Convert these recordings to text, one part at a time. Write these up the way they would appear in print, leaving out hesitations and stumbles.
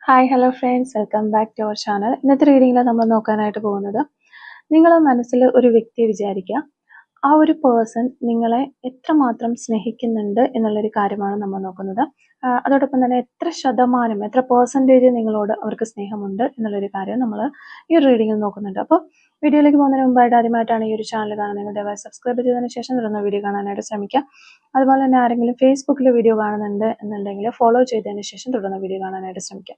Hi hello friends, welcome back to our channel. ഇന്നത്തെ റീഡിങ്ങിൽ നമ്മൾ നോക്കാനായിട്ട് പോകുന്നത്, നിങ്ങൾ മനസ്സിൽ ഒരു വ്യക്തിയെ വിചാരിക്കുക. ആ ഒരു പേഴ്സൺ നിങ്ങളെ എത്രമാത്രം സ്നേഹിക്കുന്നുണ്ട് എന്നുള്ളൊരു കാര്യമാണ് നമ്മൾ നോക്കുന്നത്. അതോടൊപ്പം തന്നെ എത്ര ശതമാനം, എത്ര പെർസെൻറ്റേജ് നിങ്ങളോട് അവർക്ക് സ്നേഹമുണ്ട് എന്നുള്ളൊരു കാര്യം നമ്മൾ ഈ ഒരു റീഡിങ്ങിൽ നോക്കുന്നുണ്ട്. അപ്പോൾ വീഡിയോയിലേക്ക് പോകുന്നതിന് മുമ്പായിട്ട് ആദ്യമായിട്ടാണ് ഈ ഒരു ചാനൽ കാണുന്നത്, ദയവായി സബ്സ്ക്രൈബ് ചെയ്തതിന് ശേഷം തുടർന്ന് വീഡിയോ കാണാനായിട്ട് ശ്രമിക്കുക. അതുപോലെ തന്നെ ആരെങ്കിലും ഫേസ്ബുക്കിൽ വീഡിയോ കാണുന്നുണ്ട് എന്നുണ്ടെങ്കിൽ ഫോളോ ചെയ്തതിന് ശേഷം തുടർന്ന് വീഡിയോ കാണാനായിട്ട് ശ്രമിക്കുക.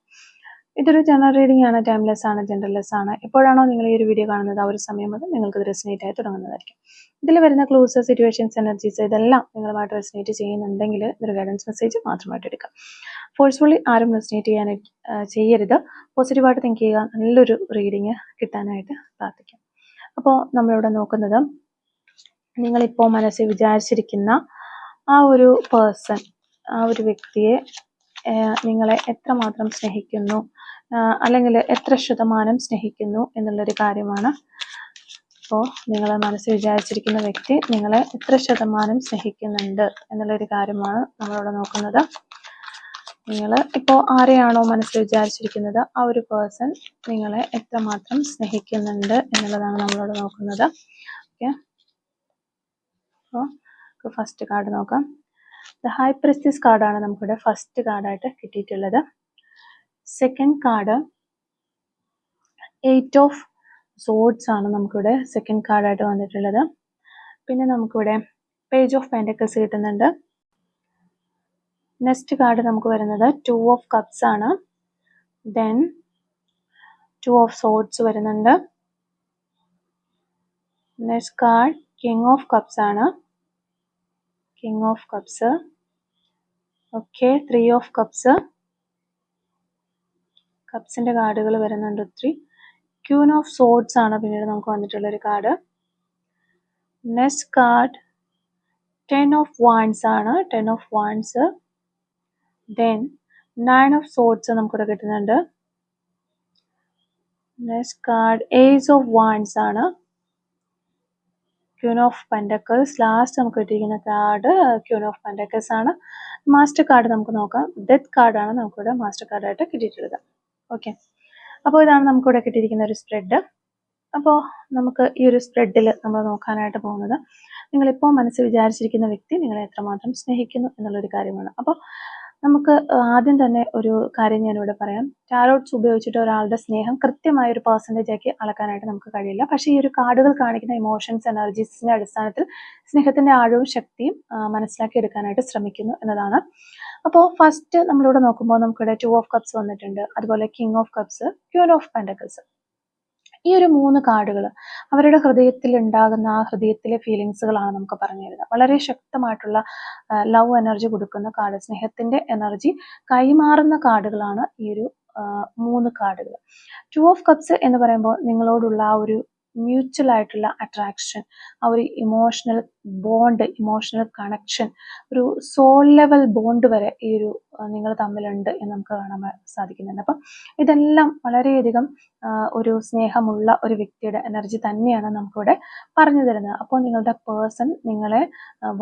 ഇതൊരു ജനറൽ റീഡിംഗ് ആണ്, ടൈംലെസ് ആണ്, ജെൻഡർലെസ് ആണ്. എപ്പോഴാണോ നിങ്ങൾ ഈ ഒരു വീഡിയോ കാണുന്നത് ആ ഒരു സമയം മുതൽ നിങ്ങൾക്ക് ഇത് റെസിനേറ്റ് ആയി തുടങ്ങുന്നതായിരിക്കും. ഇതിൽ വരുന്ന ക്ലൂസ്, സിറ്റുവേഷൻസ്, എനർജീസ് ഇതെല്ലാം നിങ്ങളുമായിട്ട് റെസിനേറ്റ് ചെയ്യുന്നുണ്ടെങ്കിൽ ഇതൊരു ഗൈഡൻസ് മെസ്സേജ് മാത്രമായിട്ട് എടുക്കാം. ഫോഴ്സ്ഫുള്ളി ആരും റെസിനേറ്റ് ചെയ്യരുത്. പോസിറ്റീവായിട്ട് തിങ്ക് ചെയ്യുക. നല്ലൊരു റീഡിങ് കിട്ടാനായിട്ട് പ്രാർത്ഥിക്കാം. അപ്പോൾ നമ്മളിവിടെ നോക്കുന്നത്, നിങ്ങളിപ്പോൾ മനസ്സിൽ വിചാരിച്ചിരിക്കുന്ന ആ ഒരു പേഴ്സൺ, ആ ഒരു വ്യക്തിയെ നിങ്ങളെ എത്രമാത്രം സ്നേഹിക്കുന്നു, അല്ലെങ്കിൽ എത്ര ശതമാനം സ്നേഹിക്കുന്നു എന്നുള്ളൊരു കാര്യമാണ്. അപ്പോൾ നിങ്ങൾ മനസ്സിൽ വിചാരിച്ചിരിക്കുന്ന വ്യക്തി നിങ്ങളെ എത്ര ശതമാനം സ്നേഹിക്കുന്നുണ്ട് എന്നുള്ളൊരു കാര്യമാണ് നമ്മളിവിടെ നോക്കുന്നത്. നിങ്ങൾ ഇപ്പോൾ ആരെയാണോ മനസ്സിൽ വിചാരിച്ചിരിക്കുന്നത് ആ ഒരു പേഴ്സൺ നിങ്ങളെ എത്രമാത്രം സ്നേഹിക്കുന്നുണ്ട് എന്നുള്ളതാണ് നമ്മളിവിടെ നോക്കുന്നത്. ഓക്കെ, അപ്പോൾ ഫസ്റ്റ് കാർഡ് നോക്കാം. ദ ഹൈ പ്രിസ്റ്റസ് കാർഡാണ് നമുക്കിവിടെ ഫസ്റ്റ് കാർഡായിട്ട് കിട്ടിയിട്ടുള്ളത്. സെക്കൻഡ് കാർഡ് 8 ഓഫ് സോഡ്സ് ആണ് നമുക്കിവിടെ സെക്കൻഡ് കാർഡായിട്ട് വന്നിട്ടുള്ളത്. പിന്നെ നമുക്കിവിടെ പേജ് ഓഫ് പെൻറ്റക്കിൾസ് കിട്ടുന്നുണ്ട്. നെക്സ്റ്റ് കാർഡ് നമുക്ക് വരുന്നത് 2 ഓഫ് കപ്സ് ആണ്. ദെൻ 2 ഓഫ് സോഡ്സ് വരുന്നുണ്ട്. Next card king of cups ആണ്. King of cups. Okay, 3 of cups. കപ്സിന്റെ കാർഡുകൾ വരുന്നുണ്ട് ഒത്തിരി. ക്യൂൻ ഓഫ് സോഡ്സ് ആണ് പിന്നീട് നമുക്ക് വന്നിട്ടുള്ളൊരു card. Next card 10 of wands ആണ്. 10 of wands. Then 9 of swords നമുക്കിവിടെ കിട്ടുന്നുണ്ട്. Next card ace of wands ആണ്. Queen of pentacles. ലാസ്റ്റ് നമുക്ക് കിട്ടിയിരിക്കുന്ന കാർഡ് ക്യൂൻ ഓഫ് പെൻറ്റക്കിൾസ് ആണ്. മാസ്റ്റർ കാർഡ് നമുക്ക് നോക്കാം. ഡെത്ത് കാർഡാണ് നമുക്കിവിടെ മാസ്റ്റർ കാർഡായിട്ട് കിട്ടിയിട്ടുള്ളത്. ഓക്കെ, അപ്പോൾ ഇതാണ് നമുക്കിവിടെ കിട്ടിയിരിക്കുന്ന ഒരു സ്പ്രെഡ്. അപ്പോൾ നമുക്ക് ഈ ഒരു സ്പ്രെഡിൽ നമ്മൾ നോക്കാനായിട്ട് പോകുന്നത്, നിങ്ങളിപ്പോൾ മനസ്സിൽ വിചാരിച്ചിരിക്കുന്ന വ്യക്തി നിങ്ങളെ എത്രമാത്രം സ്നേഹിക്കുന്നു എന്നുള്ളൊരു കാര്യമാണ്. അപ്പോൾ നമുക്ക് ആദ്യം തന്നെ ഒരു കാര്യം ഞാനിവിടെ പറയാം. ടാരോട്ട്സ് ഉപയോഗിച്ചിട്ട് ഒരാളുടെ സ്നേഹം കൃത്യമായ ഒരു പെർസെൻറ്റേജ് ആക്കി അളക്കാനായിട്ട് നമുക്ക് കഴിയില്ല. പക്ഷേ ഈ ഒരു കാർഡുകൾ കാണിക്കുന്ന ഇമോഷൻസ്, എനർജീസിന്റെ അടിസ്ഥാനത്തിൽ സ്നേഹത്തിന്റെ ആഴവും ശക്തിയും മനസ്സിലാക്കി എടുക്കാനായിട്ട് ശ്രമിക്കുന്നു എന്നതാണ്. അപ്പോൾ ഫസ്റ്റ് നമ്മളിവിടെ നോക്കുമ്പോൾ നമുക്കിവിടെ 2 ഓഫ് കപ്സ് വന്നിട്ടുണ്ട്. അതുപോലെ king of cups, queen of pentacles. ഈ ഒരു 3 കാർഡുകൾ അവരുടെ ഹൃദയത്തിൽ ഉണ്ടാകുന്ന ആ ഹൃദയത്തിലെ ഫീലിങ്സുകളാണ് നമുക്ക് പറഞ്ഞു തരുന്നത്. വളരെ ശക്തമായിട്ടുള്ള ലവ് എനർജി കൊടുക്കുന്ന കാർഡ്, സ്നേഹത്തിന്റെ എനർജി കൈമാറുന്ന കാർഡുകളാണ് ഈ ഒരു 3 കാർഡുകൾ. 2 ഓഫ് കപ്സ് എന്ന് പറയുമ്പോൾ നിങ്ങളോടുള്ള ആ ഒരു മ്യൂച്വൽ ആയിട്ടുള്ള അട്രാക്ഷൻ, ആ ഒരു ഇമോഷണൽ ബോണ്ട്, ഇമോഷണൽ കണക്ഷൻ, ഒരു സോൾ ലെവൽ ബോണ്ട് വരെ ഈ ഒരു നിങ്ങൾ തമ്മിലുണ്ട് എന്ന് നമുക്ക് കാണാൻ സാധിക്കുന്നുണ്ട്. അപ്പം ഇതെല്ലാം വളരെയധികം ഒരു സ്നേഹമുള്ള ഒരു വ്യക്തിയുടെ എനർജി തന്നെയാണ് നമുക്കിവിടെ പറഞ്ഞു തരുന്നത്. അപ്പോൾ നിങ്ങളുടെ പേഴ്സൺ നിങ്ങളെ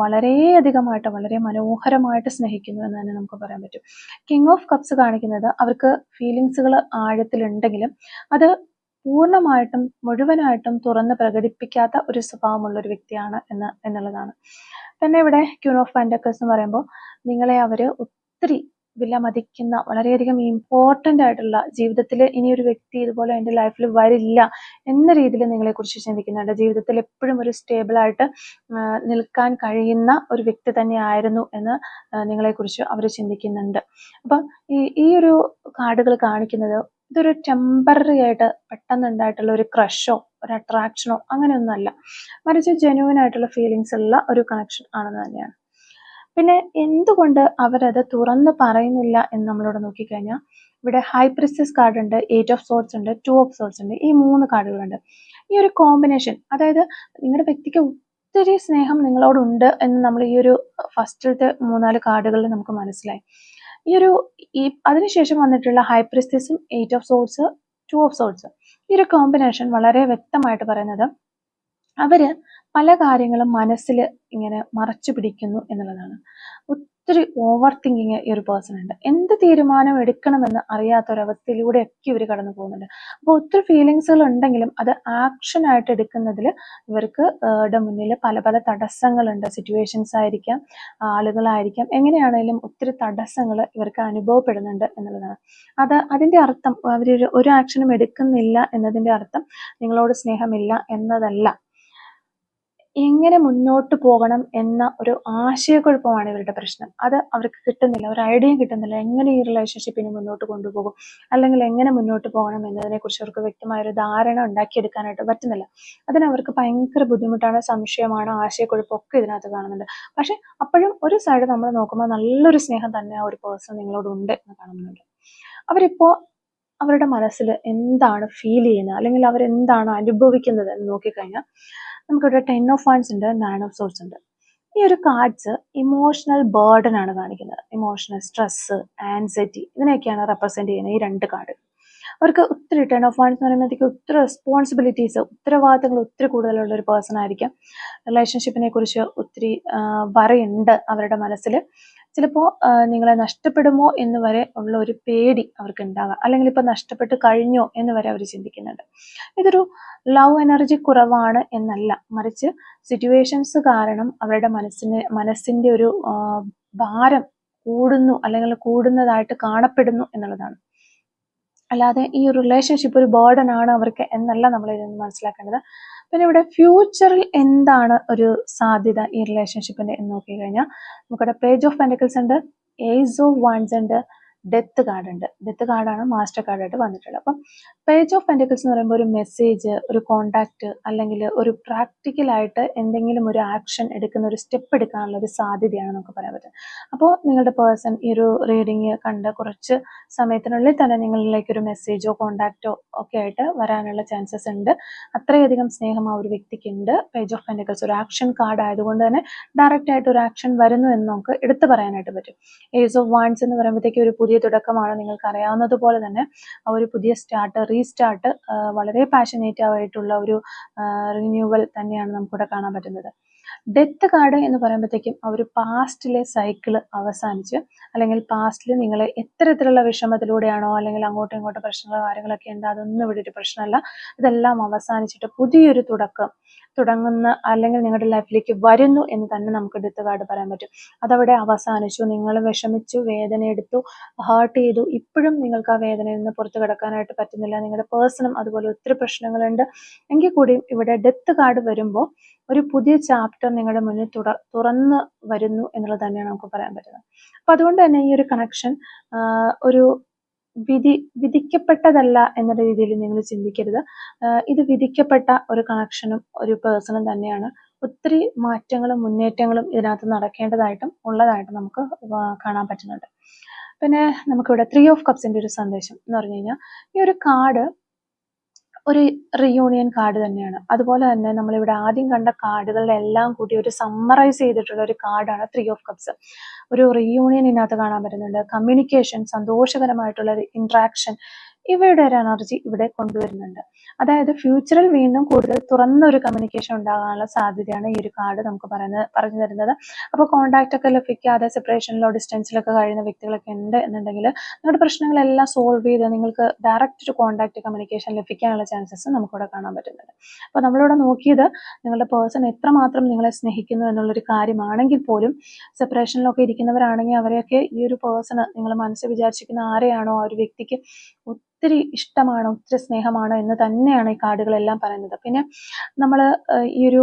വളരെയധികമായിട്ട്, വളരെ മനോഹരമായിട്ട് സ്നേഹിക്കുന്നു എന്ന് തന്നെ നമുക്ക് പറയാൻ പറ്റും. കിങ് ഓഫ് കപ്സ് കാണിക്കുന്നത് അവർക്ക് ഫീലിങ്സുകൾ ആഴത്തിലുണ്ടെങ്കിലും അത് പൂർണ്ണമായിട്ടും മുഴുവനായിട്ടും തുറന്ന് പ്രകടിപ്പിക്കാത്ത ഒരു സ്വഭാവമുള്ള ഒരു വ്യക്തിയാണ് എന്നുള്ളതാണ്. പിന്നെ ഇവിടെ ക്യൂൻ ഓഫ് പെൻറ്റക്കിൾസ് എന്ന് പറയുമ്പോൾ നിങ്ങളെ അവർ ഒത്തിരി വിലമതിക്കുന്ന, വളരെയധികം ഇമ്പോർട്ടൻ്റ് ആയിട്ടുള്ള, ജീവിതത്തിൽ ഇനിയൊരു വ്യക്തി ഇതുപോലെ എൻ്റെ ലൈഫിൽ വരില്ല എന്ന രീതിയിൽ നിങ്ങളെക്കുറിച്ച് ചിന്തിക്കുന്നുണ്ട്. ജീവിതത്തിൽ എപ്പോഴും ഒരു സ്റ്റേബിളായിട്ട് നിൽക്കാൻ കഴിയുന്ന ഒരു വ്യക്തി തന്നെയായിരുന്നു എന്ന് നിങ്ങളെക്കുറിച്ച് അവർ ചിന്തിക്കുന്നുണ്ട്. അപ്പം ഈ ഒരു കാർഡുകൾ കാണിക്കുന്നത് ഇതൊരു ടെമ്പററി ആയിട്ട് പെട്ടെന്നുണ്ടായിട്ടുള്ള ഒരു ക്രഷോ ഒരു അട്രാക്ഷനോ അങ്ങനെയൊന്നുമല്ല, മറിച്ച് ജെന്യുവൻ ആയിട്ടുള്ള ഫീലിങ്സ് ഉള്ള ഒരു കണക്ഷൻ ആണെന്ന് തന്നെയാണ്. പിന്നെ എന്തുകൊണ്ട് അവരത് തുറന്ന് പറയുന്നില്ല എന്ന് നമ്മളിവിടെ നോക്കിക്കഴിഞ്ഞാൽ, ഇവിടെ ഹൈ പ്രിസ്റ്റസ് കാർഡ് ഉണ്ട്, 8 ഓഫ് സോഡ്സ് ഉണ്ട്, 2 ഓഫ് സോഡ്സ് ഉണ്ട്. ഈ 3 കാർഡുകളുണ്ട്. ഈ ഒരു കോമ്പിനേഷൻ, അതായത് നിങ്ങളുടെ വ്യക്തിക്ക് ഒത്തിരി സ്നേഹം നിങ്ങളോടുണ്ട് എന്ന് നമ്മൾ ഈ ഒരു ഫസ്റ്റിലത്തെ 3-4 കാർഡുകളിൽ നമുക്ക് മനസ്സിലായി. അതിനുശേഷം വന്നിട്ടുള്ള ഹൈ പ്രിസ്റ്റസും 8 ഓഫ് സോഡ്സ്, 2 ഓഫ് സോഡ്സ്, ഈ ഒരു കോമ്പിനേഷൻ വളരെ വ്യക്തമായിട്ട് പറയുന്നത് അവര് പല കാര്യങ്ങളും മനസ്സിൽ ഇങ്ങനെ മറച്ചു പിടിക്കുന്നു എന്നുള്ളതാണ്. ഒത്തിരി ഓവർ തിങ്കിങ് ഈ ഒരു പേഴ്സൺ ഉണ്ട്. എന്ത് തീരുമാനം എടുക്കണമെന്ന് അറിയാത്ത ഒരവസ്ഥയിലൂടെയൊക്കെ ഇവർ കടന്നു പോകുന്നുണ്ട്. അപ്പോൾ ഒത്തിരി ഫീലിങ്സുകൾ ഉണ്ടെങ്കിലും അത് ആക്ഷൻ ആയിട്ട് എടുക്കുന്നതിൽ ഇവർക്ക് മുന്നിൽ പല പല തടസ്സങ്ങളുണ്ട്. സിറ്റുവേഷൻസ് ആയിരിക്കാം, ആളുകളായിരിക്കാം, എങ്ങനെയാണെങ്കിലും ഒത്തിരി തടസ്സങ്ങൾ ഇവർക്ക് അനുഭവപ്പെടുന്നുണ്ട് എന്നുള്ളതാണ്. അതിന്റെ അർത്ഥം അവർ ഒരു ആക്ഷനും എടുക്കുന്നില്ല എന്നതിന്റെ അർത്ഥം നിങ്ങളോട് സ്നേഹമില്ല എന്നതല്ല. എങ്ങനെ മുന്നോട്ട് പോകണം എന്ന ഒരു ആശയക്കുഴപ്പമാണ് ഇവരുടെ പ്രശ്നം. അത് അവർക്ക് കിട്ടുന്നില്ല, ഒരു ഐഡിയയും കിട്ടുന്നില്ല. എങ്ങനെ ഈ റിലേഷൻഷിപ്പിനെ മുന്നോട്ട് കൊണ്ടുപോകും, അല്ലെങ്കിൽ എങ്ങനെ മുന്നോട്ട് പോകണം എന്നതിനെ കുറിച്ച് അവർക്ക് വ്യക്തമായ ഒരു ധാരണ ഉണ്ടാക്കിയെടുക്കാനായിട്ട് പറ്റുന്നില്ല. അതിനവർക്ക് ഭയങ്കര ബുദ്ധിമുട്ടാണ്, സംശയമാണ്, ആശയക്കുഴപ്പമൊക്കെ ഇതിനകത്ത് കാണുന്നുണ്ട്. പക്ഷെ അപ്പോഴും ഒരു സൈഡ് നമ്മൾ നോക്കുമ്പോൾ നല്ലൊരു സ്നേഹം തന്നെ ആ ഒരു പേഴ്സൺ നിങ്ങളോടുണ്ട് എന്ന് കാണുന്നുണ്ട്. അവരിപ്പോ അവരുടെ മനസ്സിൽ എന്താണ് ഫീൽ ചെയ്യുന്നത്, അല്ലെങ്കിൽ അവരെന്താണ് അനുഭവിക്കുന്നത് എന്ന് നോക്കിക്കഴിഞ്ഞാൽ നമുക്കിവിടെ 10 ഓഫ് വാൻഡ്സ് ഉണ്ട്, 9 ഓഫ് സോർഡ്സ് ഉണ്ട്. ഈ ഒരു കാർഡ്സ് ഇമോഷണൽ ബേർഡൻ ആണ് കാണിക്കുന്നത്. ഇമോഷണൽ സ്ട്രെസ്, ആൻസൈറ്റി, ഇതിനെയൊക്കെയാണ് റെപ്രസെന്റ് ചെയ്യുന്നത് ഈ രണ്ട് കാർഡ്. അവർക്ക് ഒത്തിരി 10 ഓഫ് വാൻഡ്സ് എന്ന് പറയുമ്പോഴത്തേക്ക് ഒത്തിരി റെസ്പോൺസിബിലിറ്റീസ്, ഉത്തരവാദിത്തങ്ങൾ ഒത്തിരി കൂടുതലുള്ള ഒരു പേഴ്സൺ ആയിരിക്കാം. റിലേഷൻഷിപ്പിനെ കുറിച്ച് ഒത്തിരി വറയുണ്ട് അവരുടെ മനസ്സിൽ. ചിലപ്പോൾ നിങ്ങളെ നഷ്ടപ്പെടുമോ എന്ന് വരെ ഉള്ള ഒരു പേടി അവർക്ക് ഉണ്ടാകാം, അല്ലെങ്കിൽ ഇപ്പൊ നഷ്ടപ്പെട്ട് കഴിഞ്ഞോ എന്ന് വരെ അവർ ചിന്തിക്കുന്നുണ്ട്. ഇതൊരു ലവ് എനർജി കുറവാണ് എന്നല്ല, മറിച്ച് സിറ്റുവേഷൻസ് കാരണം അവരുടെ മനസ്സിന്റെ ഒരു ഭാരം കൂടുന്നു, അല്ലെങ്കിൽ കൂടുന്നതായിട്ട് കാണപ്പെടുന്നു എന്നുള്ളതാണ്. അല്ലാതെ ഈ ഒരു റിലേഷൻഷിപ്പ് ഒരു ബേർഡൻ ആണ് അവർക്ക് എന്നല്ല നമ്മൾ ഇതിൽ നിന്ന് മനസ്സിലാക്കേണ്ടത്. പിന്നെ ഇവിടെ ഫ്യൂച്ചറിൽ എന്താണ് ഒരു സാധ്യത ഈ റിലേഷൻഷിപ്പിന്റെ എന്ന് നോക്കിക്കഴിഞ്ഞാൽ നമുക്കിവിടെ പേജ് ഓഫ് പെന്റക്കിൾസ് ഉണ്ട്, ഏസ് ഓഫ് വാൻഡ്സ് ഉണ്ട്, ഡെത്ത് കാർഡ് ഉണ്ട്. ഡെത്ത് കാർഡാണ് മാസ്റ്റർ കാർഡായിട്ട് വന്നിട്ടുള്ളത്. അപ്പം പേജ് ഓഫ് പെന്റക്കിൾസ് എന്ന് പറയുമ്പോൾ ഒരു മെസ്സേജ്, ഒരു കോണ്ടാക്ട്, അല്ലെങ്കിൽ ഒരു പ്രാക്ടിക്കലായിട്ട് എന്തെങ്കിലും ഒരു ആക്ഷൻ എടുക്കുന്ന, ഒരു സ്റ്റെപ്പ് എടുക്കാനുള്ള ഒരു സാധ്യതയാണ് നമുക്ക് പറയാൻ പറ്റും. അപ്പോൾ നിങ്ങളുടെ പേഴ്സൺ ഈ ഒരു റീഡിങ് കണ്ട് കുറച്ച് സമയത്തിനുള്ളിൽ തന്നെ നിങ്ങളിലേക്ക് ഒരു മെസ്സേജോ കോണ്ടാക്റ്റോ ഒക്കെ ആയിട്ട് വരാനുള്ള ചാൻസസ് ഉണ്ട്. അത്രയധികം സ്നേഹം ആ ഒരു വ്യക്തിക്ക് ഉണ്ട്. പേജ് ഓഫ് പെന്റക്കിൾസ് ഒരു ആക്ഷൻ കാർഡ് ആയതുകൊണ്ട് തന്നെ ഡയറക്റ്റ് ആയിട്ട് ഒരു ആക്ഷൻ വരുന്നു എന്ന് നമുക്ക് എടുത്തു പറയാനായിട്ട് പറ്റും. ഏസ് ഓഫ് വാൻഡ്സ് എന്ന് പറയുമ്പോഴത്തേക്ക് ഒരു പുതിയ തുടക്കമാണ്. നിങ്ങൾക്ക് അറിയാവുന്നതുപോലെ തന്നെ ആ ഒരു പുതിയ സ്റ്റാർട്ട്, റീസ്റ്റാർട്ട്, വളരെ പാഷനേറ്റ് ആയിട്ടുള്ള ഒരു റിന്യൂവൽ തന്നെയാണ് നമുക്കിവിടെ കാണാൻ പറ്റുന്നത്. ഡെത്ത് കാർഡ് എന്ന് പറയുമ്പോഴത്തേക്കും ആ ഒരു പാസ്റ്റിലെ സൈക്കിള് അവസാനിച്ച്, അല്ലെങ്കിൽ പാസ്റ്റിൽ നിങ്ങൾ എത്തരത്തിലുള്ള വിഷമത്തിലൂടെയാണോ, അല്ലെങ്കിൽ അങ്ങോട്ടും ഇങ്ങോട്ടും പ്രശ്നങ്ങളോ കാര്യങ്ങളൊക്കെ ഉണ്ട്, അതൊന്നും ഇവിടെ ഒരു പ്രശ്നമല്ല. ഇതെല്ലാം അവസാനിച്ചിട്ട് പുതിയൊരു തുടങ്ങുന്ന, അല്ലെങ്കിൽ നിങ്ങളുടെ ലൈഫിലേക്ക് വരുന്നു എന്ന് തന്നെ നമുക്ക് ഡെത്ത് കാർഡ് പറയാൻ പറ്റും. അതവിടെ അവസാനിച്ചു, നിങ്ങൾ വിഷമിച്ചു, വേദന എടുത്തു, ഹേർട്ട് ചെയ്തു, ഇപ്പോഴും നിങ്ങൾക്ക് ആ വേദനയിൽ നിന്ന് പുറത്തു കിടക്കാനായിട്ട് പറ്റുന്നില്ല. നിങ്ങളുടെ പേഴ്സണും അതുപോലെ ഒത്തിരി പ്രശ്നങ്ങളുണ്ട്. എങ്കിൽ കൂടിയും ഇവിടെ ഡെത്ത് കാർഡ് വരുമ്പോൾ ഒരു പുതിയ ചാപ്റ്റർ നിങ്ങളുടെ മുന്നിൽ തുറന്ന് വരുന്നു എന്നുള്ളത് തന്നെയാണ് നമുക്ക് പറയാൻ പറ്റുന്നത്. അപ്പൊ അതുകൊണ്ട് തന്നെ ഈ ഒരു കണക്ഷൻ ഒരു വിധിക്കപ്പെട്ടതല്ല എന്ന രീതിയിൽ നിങ്ങൾ ചിന്തിക്കരുത്. ഇത് വിധിക്കപ്പെട്ട ഒരു കണക്ഷനും ഒരു പേഴ്സണും തന്നെയാണ്. ഒത്തിരി മാറ്റങ്ങളും മുന്നേറ്റങ്ങളും ഇതിനകത്ത് നടക്കേണ്ടതായിട്ടും ഉള്ളതായിട്ടും നമുക്ക് കാണാൻ പറ്റുന്നുണ്ട്. പിന്നെ നമുക്കിവിടെ 3 ഓഫ് കപ്സിന്റെ ഒരു സന്ദേശം എന്ന് പറഞ്ഞു കഴിഞ്ഞാൽ ഈ ഒരു കാർഡ് ഒരു റീയൂണിയൻ കാർഡ് തന്നെയാണ്. അതുപോലെ തന്നെ നമ്മളിവിടെ ആദ്യം കണ്ട കാർഡുകളുടെ എല്ലാം കൂടി ഒരു സമ്മറൈസ് ചെയ്തിട്ടുള്ള ഒരു കാർഡാണ് 3 ഓഫ് കപ്സ്. ഒരു റീയൂണിയൻ ഇതിനകത്ത് കാണാൻ പറ്റുന്നുണ്ട്. കമ്മ്യൂണിക്കേഷൻ, സന്തോഷകരമായിട്ടുള്ള ഒരു ഇന്ററാക്ഷൻ, ഇവയുടെ ഒരു എനർജി ഇവിടെ കൊണ്ടുവരുന്നുണ്ട്. അതായത് ഫ്യൂച്ചറിൽ വീണ്ടും കൂടുതൽ തുറന്ന ഒരു കമ്മ്യൂണിക്കേഷൻ ഉണ്ടാകാനുള്ള സാധ്യതയാണ് ഈ ഒരു കാർഡ് നമുക്ക് പറഞ്ഞു തരുന്നത്. അപ്പോൾ കോണ്ടാക്ട് ഒക്കെ ലഭിക്കാതെ സെപ്പറേഷനിലോ ഡിസ്റ്റൻസിലൊക്കെ കഴിയുന്ന വ്യക്തികളൊക്കെ ഉണ്ട് എന്നുണ്ടെങ്കിൽ നിങ്ങളുടെ പ്രശ്നങ്ങളെല്ലാം സോൾവ് ചെയ്ത് നിങ്ങൾക്ക് ഡയറക്റ്റ് ഒരു കോണ്ടാക്ട് കമ്മ്യൂണിക്കേഷൻ ലഭിക്കാനുള്ള ചാൻസസ് നമുക്കിവിടെ കാണാൻ പറ്റുന്നുണ്ട്. അപ്പോൾ നമ്മളിവിടെ നോക്കിയത് നിങ്ങളുടെ പേഴ്സൺ എത്രമാത്രം നിങ്ങളെ സ്നേഹിക്കുന്നു എന്നുള്ളൊരു കാര്യമാണെങ്കിൽ പോലും സെപ്പറേഷനിലൊക്കെ ഇരിക്കുന്നവരാണെങ്കിൽ അവരെയൊക്കെ ഈ ഒരു പേഴ്സണ് നിങ്ങൾ മനസ്സിൽ വിചാരിച്ചിരിക്കുന്ന ആരെയാണോ ആ ഒരു വ്യക്തിക്ക് ഒത്തിരി ഇഷ്ടമാണ്, ഒത്തിരി സ്നേഹമാണ് എന്ന് തന്നെയാണ് ഈ കാർഡുകളെല്ലാം പറയുന്നത്. പിന്നെ നമ്മൾ ഈ ഒരു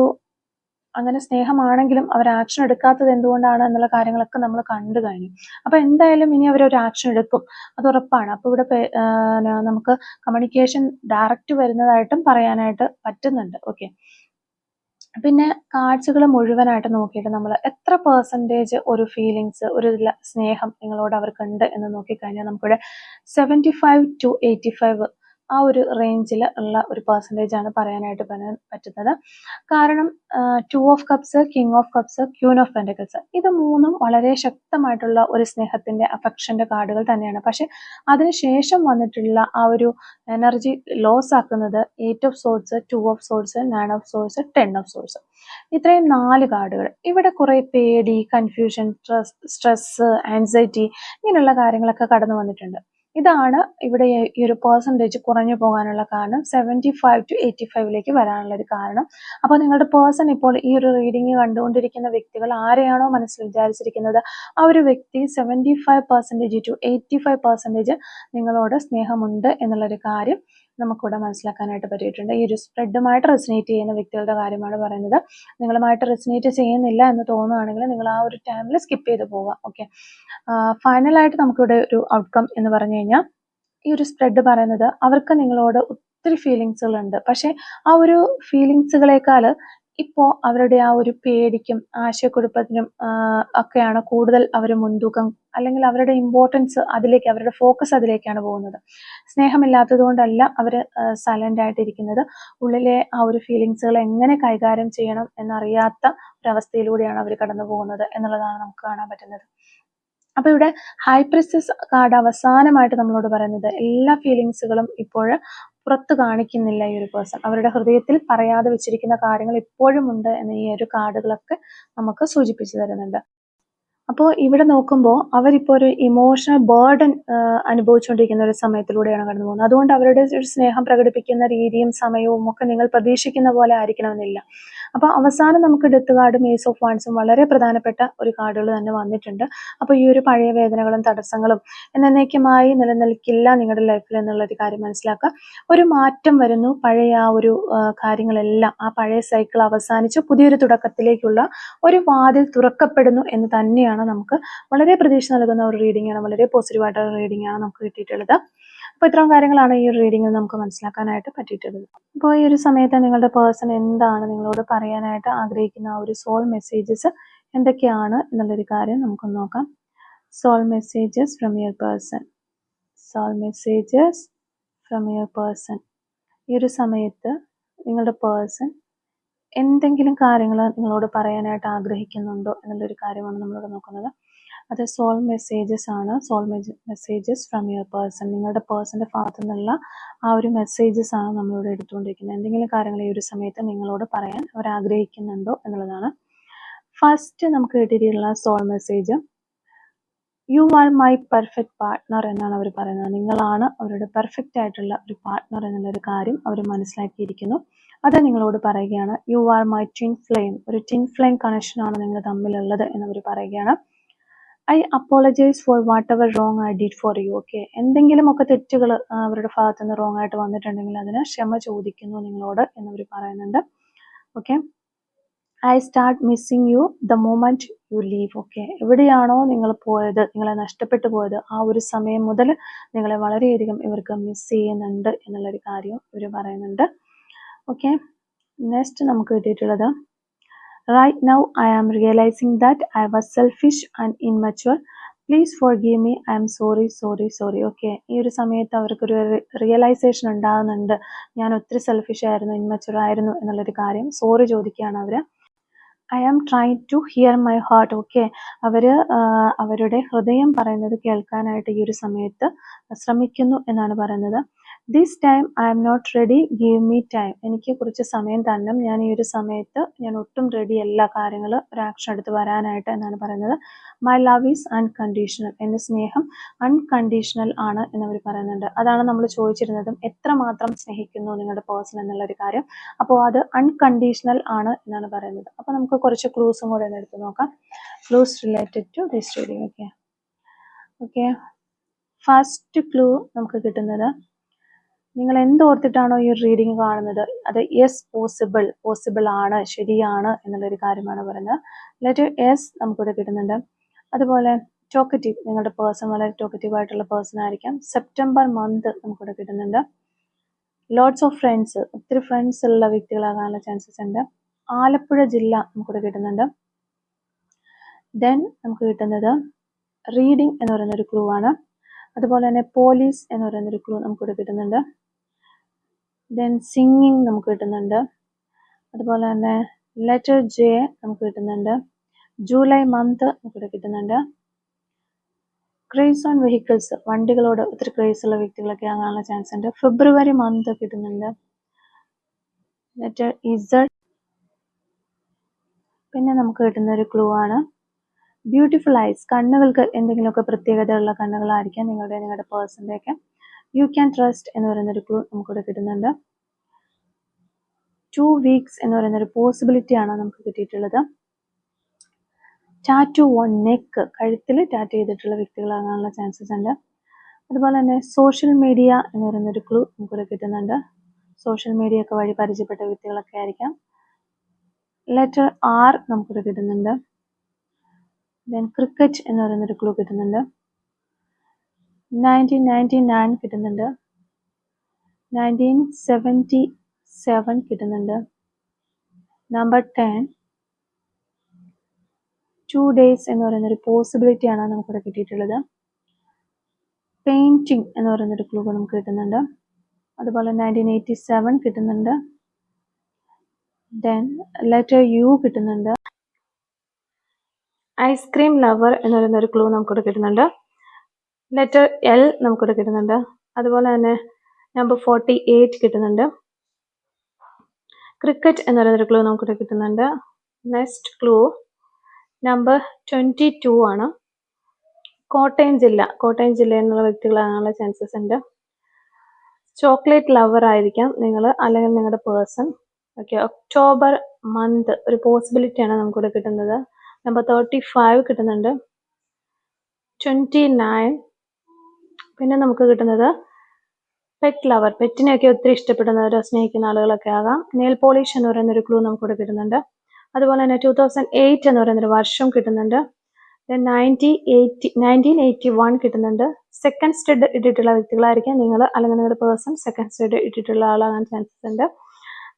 അങ്ങനെ സ്നേഹമാണെങ്കിലും അവർ ആക്ഷൻ എടുക്കാത്തത് എന്തുകൊണ്ടാണ് എന്നുള്ള കാര്യങ്ങളൊക്കെ നമ്മൾ കണ്ടു കഴിഞ്ഞു. അപ്പൊ എന്തായാലും ഇനി അവരൊരു ആക്ഷൻ എടുക്കും, അത് ഉറപ്പാണ്. അപ്പൊ ഇവിടെ നമുക്ക് കമ്മ്യൂണിക്കേഷൻ ഡയറക്റ്റ് വരുന്നതായിട്ടും പറയാനായിട്ട് പറ്റുന്നുണ്ട്. ഓക്കെ, പിന്നെ കാർഡ്സുകൾ മുഴുവനായിട്ട് നോക്കിയിട്ട് നമ്മൾ എത്ര പെർസെൻറ്റേജ് ഒരു ഫീലിങ്സ്, ഒരു സ്നേഹം നിങ്ങളോട് അവർക്കുണ്ട് എന്ന് നോക്കിക്കഴിഞ്ഞാൽ നമുക്കിവിടെ 75 to 85 ആ ഒരു റേഞ്ചിൽ ഉള്ള ഒരു പെർസെൻറ്റേജ് ആണ് പറയാനായിട്ട് പറ്റുന്നത്. കാരണം 2 of cups, king of cups, queen of pentacles ഇത് മൂന്നും വളരെ ശക്തമായിട്ടുള്ള ഒരു സ്നേഹത്തിന്റെ അഫക്ഷന്റെ കാർഡുകൾ തന്നെയാണ്. പക്ഷെ അതിനുശേഷം വന്നിട്ടുള്ള ആ ഒരു എനർജി ലോസ് ആക്കുന്നത് 8 of sorts, 2 of sorts, 9 of sorts, 10 of sorts ഇത്രയും 4 കാർഡുകൾ. ഇവിടെ കുറെ പേടി, കൺഫ്യൂഷൻ, സ്ട്രെസ്, ആൻസൈറ്റി ഇങ്ങനെയുള്ള കാര്യങ്ങളൊക്കെ കടന്നു വന്നിട്ടുണ്ട്. ഇതാണ് ഇവിടെ ഈ ഒരു പെർസെൻറ്റേജ് കുറഞ്ഞു പോകാനുള്ള കാരണം, 75 to 85ലേക്ക് വരാനുള്ള ഒരു കാരണം. അപ്പോൾ നിങ്ങളുടെ പേഴ്സൺ ഇപ്പോൾ ഈ ഒരു റീഡിംഗ് കണ്ടുകൊണ്ടിരിക്കുന്ന വ്യക്തികൾ ആരെയാണോ മനസ്സിൽ വിചാരിച്ചിരിക്കുന്നത് ആ ഒരു വ്യക്തി 75% to 85% നിങ്ങളോട് സ്നേഹമുണ്ട് എന്നുള്ളൊരു കാര്യം നമുക്കിവിടെ മനസ്സിലാക്കാനായിട്ട് പറ്റിയിട്ടുണ്ട്. ഈ ഒരു സ്പ്രെഡുമായിട്ട് റെസിനേറ്റ് ചെയ്യുന്ന വ്യക്തികളുടെ കാര്യമാണ് പറയുന്നത്. നിങ്ങളുമായിട്ട് റെസിനേറ്റ് ചെയ്യുന്നില്ല എന്ന് തോന്നുകയാണെങ്കിൽ നിങ്ങൾ ആ ഒരു ടൈമിൽ സ്കിപ്പ് ചെയ്ത് പോവുക. ഓക്കെ, ഫൈനലായിട്ട് നമുക്കിവിടെ ഒരു ഔട്ട്കം എന്ന് പറഞ്ഞു കഴിഞ്ഞാൽ ഈ ഒരു സ്പ്രെഡ് പറയുന്നത് അവർക്ക് നിങ്ങളോട് ഒത്തിരി ഫീലിങ്സുകളുണ്ട്. പക്ഷെ ആ ഒരു ഫീലിങ്സുകളെക്കാൾ ഇപ്പോൾ അവരുടെ ആ ഒരു പേടിക്കും ആശയക്കുഴപ്പത്തിനും ഒക്കെയാണ് കൂടുതൽ അവർ മുൻതൂക്കം, അല്ലെങ്കിൽ അവരുടെ ഇമ്പോർട്ടൻസ് അതിലേക്ക്, അവരുടെ ഫോക്കസ് അതിലേക്കാണ് പോകുന്നത്. സ്നേഹമില്ലാത്തത് കൊണ്ടല്ല അവർ സൈലന്റ് ആയിട്ടിരിക്കുന്നത്. ഉള്ളിലെ ആ ഒരു ഫീലിങ്സുകൾ എങ്ങനെ കൈകാര്യം ചെയ്യണം എന്നറിയാത്ത ഒരവസ്ഥയിലൂടെയാണ് അവർ കടന്നു പോകുന്നത് എന്നുള്ളതാണ് നമുക്ക് കാണാൻ പറ്റുന്നത്. അപ്പൊ ഇവിടെ ഹൈ പ്രിസ്റ്റസ് കാർഡ് അവസാനമായിട്ട് നമ്മളോട് പറയുന്നത് എല്ലാ ഫീലിങ്സുകളും ഇപ്പോൾ പുറത്ത് കാണിക്കുന്നില്ല ഈ ഒരു പേഴ്സൺ. അവരുടെ ഹൃദയത്തിൽ പറയാതെ വെച്ചിരിക്കുന്ന കാര്യങ്ങൾ ഇപ്പോഴും ഉണ്ട് എന്ന് ഈ ഒരു കാർഡുകളൊക്കെ നമുക്ക് സൂചിപ്പിച്ചു തരുന്നുണ്ട്. അപ്പോൾ ഇവിടെ നോക്കുമ്പോൾ അവരിപ്പോൾ ഒരു ഇമോഷണൽ ബേർഡൻ അനുഭവിച്ചുകൊണ്ടിരിക്കുന്ന ഒരു സമയത്തിലൂടെയാണ് കടന്നു പോകുന്നത്. അതുകൊണ്ട് അവരുടെ ഒരു സ്നേഹം പ്രകടിപ്പിക്കുന്ന രീതിയും സമയവും ഒക്കെ നിങ്ങൾ പ്രതീക്ഷിക്കുന്ന പോലെ ആയിരിക്കണമെന്നില്ല. അപ്പോൾ അവസാനം നമുക്ക് ഡെത്ത് കാർഡും ഏസ് ഓഫ് വാൻസും വളരെ പ്രധാനപ്പെട്ട ഒരു കാർഡുകൾ തന്നെ വന്നിട്ടുണ്ട്. അപ്പോൾ ഈ ഒരു പഴയ വേദനകളും തടസ്സങ്ങളും എന്നേക്കുമായി നിലനിൽക്കില്ല നിങ്ങളുടെ ലൈഫിൽ എന്നുള്ളൊരു കാര്യം മനസ്സിലാക്കുക. ഒരു മാറ്റം വരുന്നു. പഴയ ആ ഒരു കാര്യങ്ങളെല്ലാം, ആ പഴയ സൈക്കിൾ അവസാനിച്ച് പുതിയൊരു തുടക്കത്തിലേക്കുള്ള ഒരു വാതിൽ തുറക്കപ്പെടുന്നു എന്ന് തന്നെയാണ് നമുക്ക് വളരെ പ്രതീക്ഷ നൽകുന്ന ഒരു റീഡിംഗ് ആണ്, വളരെ പോസിറ്റീവായിട്ടുള്ള റീഡിംഗ് ആണ് നമുക്ക് കിട്ടിയിട്ടുള്ളത്. അപ്പോൾ ഇത്രയും കാര്യങ്ങളാണ് ഈ ഒരു റീഡിംഗിൽ നമുക്ക് മനസ്സിലാക്കാനായിട്ട് പറ്റിയിട്ടുള്ളത്. അപ്പോൾ ഈ ഒരു സമയത്ത് നിങ്ങളുടെ പേഴ്സൺ എന്താണ് നിങ്ങളോട് പറയാനായിട്ട് ആഗ്രഹിക്കുന്ന ആ ഒരു സോൾ മെസ്സേജസ് എന്തൊക്കെയാണ് എന്നുള്ളൊരു കാര്യം നമുക്കൊന്ന് നോക്കാം. Soul messages from your person. Soul messages from your person. ഈ ഒരു സമയത്ത് നിങ്ങളുടെ പേഴ്സൺ എന്തെങ്കിലും കാര്യങ്ങൾ നിങ്ങളോട് പറയാനായിട്ട് ആഗ്രഹിക്കുന്നുണ്ടോ എന്നുള്ളൊരു കാര്യമാണ് നമ്മളിവിടെ നോക്കുന്നത്. അത് സോൾ മെസ്സേജസ് ആണ്. Soul messages from your person. നിങ്ങളുടെ പേഴ്സൻ്റെ ഭാഗത്തു നിന്നുള്ള ആ ഒരു മെസ്സേജസ് ആണ് നമ്മളിവിടെ എടുത്തുകൊണ്ടിരിക്കുന്നത്. എന്തെങ്കിലും കാര്യങ്ങൾ ഈ ഒരു സമയത്ത് നിങ്ങളോട് പറയാൻ അവർ ആഗ്രഹിക്കുന്നുണ്ടോ എന്നുള്ളതാണ്. ഫസ്റ്റ് നമുക്ക് കിട്ടിയിട്ടുള്ള soul message, you are my perfect partner എന്നാണ് അവർ പറയുന്നത്. നിങ്ങളാണ് അവരുടെ പെർഫെക്റ്റ് ആയിട്ടുള്ള ഒരു പാർട്ട്ണർ എന്നുള്ളൊരു കാര്യം അവർ മനസ്സിലാക്കിയിരിക്കുന്നു. അത് നിങ്ങളോട് പറയുകയാണ്. U are my twin flame. ഒരു ട്വിൻ ഫ്ലെയിം കണക്ഷനാണ് നിങ്ങൾ തമ്മിലുള്ളത് എന്നവർ പറയുകയാണ്. I apologise four what ever wrong I did for you. Okay, എന്തെങ്കിലുമൊക്കെ തെറ്റുകൾ അവരുടെ ഭാഗത്തു നിന്ന് റോങ് ആയിട്ട് വന്നിട്ടുണ്ടെങ്കിൽ അതിന് ക്ഷമ ചോദിക്കുന്നു നിങ്ങളോട് എന്നവർ പറയുന്നുണ്ട്. Okay, I start missing you the moment U leave. Okay, എവിടെയാണോ നിങ്ങൾ പോയത്, നിങ്ങളെ നഷ്ടപ്പെട്ടു പോയത്, ആ ഒരു സമയം മുതൽ നിങ്ങളെ വളരെയധികം ഇവർക്ക് മിസ് ചെയ്യുന്നുണ്ട് എന്നുള്ളൊരു കാര്യം ഇവർ പറയുന്നുണ്ട്. ഓക്കെ, നെക്സ്റ്റ് നമുക്ക് കിട്ടിയിട്ടുള്ളത്, right now I am realising that I was selfish and immature. Please forgive me, I am sorry sorry sorry. Okay, ഈ ഒരു സമയത്ത് അവർക്കൊരു റിയലൈസേഷൻ ഉണ്ടാകുന്നുണ്ട്. ഞാൻ ഒത്തിരി സെൽഫിഷ് ആയിരുന്നു, ഇൻമച്വർ ആയിരുന്നു എന്നുള്ളൊരു കാര്യം. സോറി ചോദിക്കുകയാണ് അവർ. I am trying to hear my heart. Okay, അവരുടെ ഹൃദയം പറയുന്നത് കേൾക്കാനായിട്ട് ഈ ഒരു സമയത്ത് ശ്രമിക്കുന്നു എന്നാണ് പറയുന്നത്. This time I am not ready, give me time. എനിക്ക് കുറച്ച് സമയം തന്നെ, ഞാൻ ഈ ഒരു സമയത്ത് ഞാൻ ഒട്ടും റെഡി അല്ല കാര്യങ്ങൾ ഒരു ആക്ഷൻ എടുത്ത് വരാനായിട്ട് എന്നാണ് പറയുന്നത്. My love is unconditional. എൻ്റെ സ്നേഹം അൺകണ്ടീഷണൽ ആണ് എന്നവർ പറയുന്നുണ്ട്. അതാണ് നമ്മൾ ചോദിച്ചിരുന്നതും, എത്രമാത്രം സ്നേഹിക്കുന്നു നിങ്ങളുടെ പേഴ്സൺ എന്നുള്ളൊരു കാര്യം. അപ്പോൾ അത് അൺകണ്ടീഷണൽ ആണ് എന്നാണ് പറയുന്നത്. അപ്പോൾ നമുക്ക് കുറച്ച് ക്ലൂസും കൂടെ ഒന്ന് എടുത്ത് നോക്കാം. Clues related to this reading. Okay okay, first clue നമുക്ക് കിട്ടുന്നത്, നിങ്ങൾ എന്തോർത്തിട്ടാണോ ഈ റീഡിംഗ് കാണുന്നത് അത് യെസ് പോസിബിൾ ആണ്, ശരിയാണ് എന്നുള്ളൊരു കാര്യമാണ് പറയുന്നത്. ലെറ്റർ എസ് നമുക്കിവിടെ കിട്ടുന്നുണ്ട്. അതുപോലെ ടോക്കറ്റീവ്, നിങ്ങളുടെ പേഴ്സൺ വളരെ ടോക്കറ്റീവ് ആയിട്ടുള്ള പേഴ്സൺ ആയിരിക്കാം. സെപ്റ്റംബർ മന്ത് നമുക്കിവിടെ കിട്ടുന്നുണ്ട്. ലോട്ട്സ് ഓഫ് ഫ്രണ്ട്സ്, ഒത്തിരി ഫ്രണ്ട്സ് ഉള്ള വ്യക്തികളാകാനുള്ള ചാൻസസ് ഉണ്ട്. ആലപ്പുഴ ജില്ല നമുക്കിവിടെ കിട്ടുന്നുണ്ട്. ദെൻ നമുക്ക് കിട്ടുന്നത് റീഡിംഗ് എന്ന് പറയുന്നൊരു ക്ലൂ ആണ്. അതുപോലെ തന്നെ പോലീസ് എന്ന് പറയുന്നൊരു ക്ലൂ നമുക്കിവിടെ കിട്ടുന്നുണ്ട്. ദെൻ സിംഗിങ് നമുക്ക് കിട്ടുന്നുണ്ട്. അതുപോലെ തന്നെ ലെറ്റർ ജെ നമുക്ക് കിട്ടുന്നുണ്ട്. ജൂലൈ മന്ത് നമുക്കിവിടെ കിട്ടുന്നുണ്ട്. ക്രേസ് ഓൺ വെഹിക്കിൾസ്, വണ്ടികളോട് ഒത്തിരി ക്രേസ് ഉള്ള വ്യക്തികളൊക്കെ ആകാനുള്ള ചാൻസ് ഉണ്ട്. ഫെബ്രുവരി മന്ത് കിട്ടുന്നുണ്ട്. Letter Z. പിന്നെ നമുക്ക് കിട്ടുന്ന ഒരു ക്ലൂ ആണ് ബ്യൂട്ടിഫുൾ ഐസ്. കണ്ണുകൾക്ക് എന്തെങ്കിലുമൊക്കെ പ്രത്യേകതയുള്ള കണ്ണുകളായിരിക്കാം നിങ്ങളുടെ പേഴ്സൻ്റെ ഒക്കെ. യു ക്യാൻ ട്രസ്റ്റ് എന്ന് പറയുന്നൊരു ക്ലൂ നമുക്കിവിടെ കിട്ടുന്നുണ്ട്. 2 വീക്സ് എന്ന് പറയുന്നൊരു പോസിബിലിറ്റി ആണ് നമുക്ക് കിട്ടിയിട്ടുള്ളത്. ടാറ്റു ഓൺ നെക്ക്, കഴുത്തിൽ ടാറ്റു ചെയ്തിട്ടുള്ള വ്യക്തികളാകാനുള്ള ചാൻസസ് ഉണ്ട്. അതുപോലെ തന്നെ സോഷ്യൽ മീഡിയ എന്ന് പറയുന്നൊരു ക്ലൂ നമുക്കിവിടെ കിട്ടുന്നുണ്ട്. സോഷ്യൽ മീഡിയ ഒക്കെ വഴി പരിചയപ്പെട്ട വ്യക്തികളൊക്കെ ആയിരിക്കാം. ലെറ്റർ ആർ നമുക്കിവിടെ കിട്ടുന്നുണ്ട്. ദെൻ ക്രിക്കറ്റ് എന്ന് പറയുന്നൊരു ക്ലൂ കിട്ടുന്നുണ്ട്. 1999 കിട്ടുന്നുണ്ട്. 1977 കിട്ടുന്നുണ്ട്. നമ്പർ 10 2 ഡേയ്സ് എന്ന് പറയുന്നൊരു പോസിബിലിറ്റി ആണ് നമുക്കിവിടെ കിട്ടിയിട്ടുള്ളത്. പെയിന്റിങ് എന്ന് പറയുന്നൊരു ക്ലൂ നമുക്ക് കിട്ടുന്നുണ്ട്. അതുപോലെ 1987 കിട്ടുന്നുണ്ട്. ദെൻ ലെറ്റർ യു കിട്ടുന്നുണ്ട്. ഐസ്ക്രീം ലവർ എന്ന് പറയുന്നൊരു ക്ലൂ നമുക്കിവിടെ കിട്ടുന്നുണ്ട്. ലെറ്റർ എൽ നമുക്കിവിടെ കിട്ടുന്നുണ്ട്. അതുപോലെ തന്നെ നമ്പർ 48 കിട്ടുന്നുണ്ട്. ക്രിക്കറ്റ് എന്ന് പറയുന്നൊരു ക്ലൂ നമുക്കിവിടെ കിട്ടുന്നുണ്ട്. നെക്സ്റ്റ് ക്ലൂ നമ്പർ 22 ആണ്. കോട്ടയം ജില്ല എന്നുള്ള വ്യക്തികളാകാനുള്ള ചാൻസസ് ഉണ്ട്. ചോക്ലേറ്റ് ലവർ ആയിരിക്കാം നിങ്ങൾ, അല്ലെങ്കിൽ നിങ്ങളുടെ പേഴ്സൺ. ഓക്കെ, ഒക്ടോബർ മന്ത് ഒരു പോസിബിലിറ്റി ആണ് നമുക്കിവിടെ കിട്ടുന്നത്. നമ്പർ 35 കിട്ടുന്നുണ്ട്. 29. പിന്നെ നമുക്ക് കിട്ടുന്നത് പെറ്റ് ലവർ, പെറ്റിനെയൊക്കെ ഒത്തിരി ഇഷ്ടപ്പെടുന്നവരോ സ്നേഹിക്കുന്ന ആളുകളൊക്കെ ആകാം. നെയിൽ പോളിഷ് എന്ന് പറയുന്നൊരു ക്ലൂ നമുക്കിവിടെ കിട്ടുന്നുണ്ട്. അതുപോലെ തന്നെ 2008 എന്ന് പറയുന്നൊരു വർഷം കിട്ടുന്നുണ്ട്. 1981 കിട്ടുന്നുണ്ട്. സെക്കൻഡ് സ്റ്റഡ് ഇട്ടിട്ടുള്ള വ്യക്തികളായിരിക്കാം നിങ്ങൾ, അല്ലെങ്കിൽ നിങ്ങളുടെ പേഴ്സൺ സെക്കൻഡ് സ്റ്റഡ് ഇട്ടിട്ടുള്ള ആളാകാൻ ചാൻസസ് ഉണ്ട്.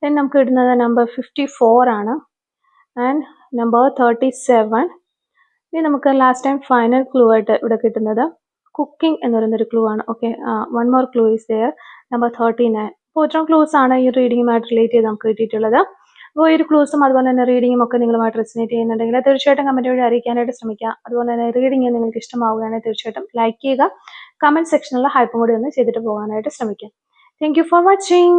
ദെൻ നമുക്ക് കിട്ടുന്നത് നമ്പർ 54 ആണ്. And number 37. ഇനി നമുക്ക് ലാസ്റ്റ് ടൈം ഫൈനൽ ക്ലൂ ആയിട്ട് ഇവിടെ കിട്ടുന്നത് കുക്കിംഗ് എന്ന് പറയുന്നൊരു ക്ലൂ ആണ്. Okay, one more clue is there, number 39. അപ്പോൾ ഇത്രയും ക്ലൂസ് ആണ് ഈ റീഡിങ്ങുമായിട്ട് റിലേറ്റ് ചെയ്ത് നമുക്ക് കിട്ടിയിട്ടുള്ളത്. അപ്പോൾ ഈ ഒരു ക്ലൂസും അതുപോലെ തന്നെ റീഡിങ്ങും ഒക്കെ നിങ്ങളുമായിട്ട് റെസിനേറ്റ് ചെയ്യുന്നുണ്ടെങ്കിൽ തീർച്ചയായിട്ടും കമൻറ്റ് വഴി അറിയിക്കാനായിട്ട് ശ്രമിക്കുക. അതുപോലെ തന്നെ റീഡിങ് നിങ്ങൾക്ക് ഇഷ്ടമാവുകയാണെങ്കിൽ തീർച്ചയായിട്ടും ലൈക്ക് ചെയ്യുക. കമൻറ്റ് സെക്ഷനിൽ ഹൈപ്പും കൂടി ഒന്ന് ചെയ്തിട്ട് പോകാനായിട്ട് ശ്രമിക്കുക. Thank you for watching.